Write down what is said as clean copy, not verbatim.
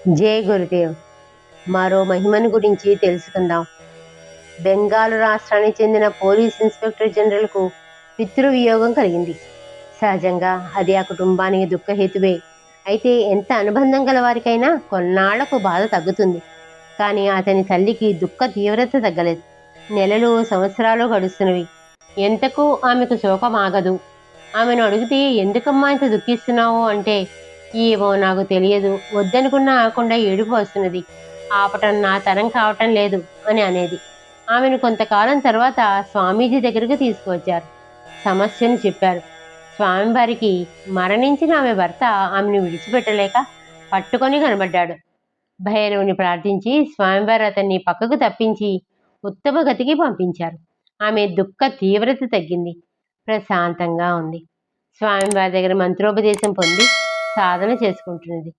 జై గురుదేవ్. మరో మహిమను గురించి తెలుసుకుందాం. బెంగాలు రాష్ట్రానికి చెందిన పోలీస్ ఇన్స్పెక్టర్ జనరల్కు పితృవియోగం కలిగింది. సహజంగా అది ఆ కుటుంబానికి దుఃఖహేతువే. అయితే ఎంత అనుబంధం గల వారికైనా కొన్నాళ్లకు బాధ తగ్గుతుంది. కానీ అతని తల్లికి దుఃఖ తీవ్రత తగ్గలేదు. నెలలు సంవత్సరాలు గడుస్తున్నవి. ఎంతకు ఆమెకు శోకం ఆగదు. ఆమెను అడిగితే ఎందుకమ్మా ఇంత దుఃఖిస్తున్నావు అంటే, ఏమో నాకు తెలియదు, వద్దనుకున్నా ఆకుండా ఏడుపు వస్తున్నది, ఆపటం నా తరం కావటం లేదు అని అనేది. ఆమెను కొంతకాలం తర్వాత స్వామీజీ దగ్గరకు తీసుకువచ్చారు. సమస్యను చెప్పారు. స్వామివారికి మరణించిన ఆమె భర్త ఆమెను విడిచిపెట్టలేక పట్టుకొని కనబడ్డాడు. భైరవుని ప్రార్థించి స్వామివారు అతన్ని పక్కకు తప్పించి ఉత్తమ గతికి పంపించారు. ఆమె దుఃఖ తీవ్రత తగ్గింది. ప్రశాంతంగా ఉంది. స్వామివారి దగ్గర మంత్రోపదేశం పొంది సాధన చేసుకుంటున్నది.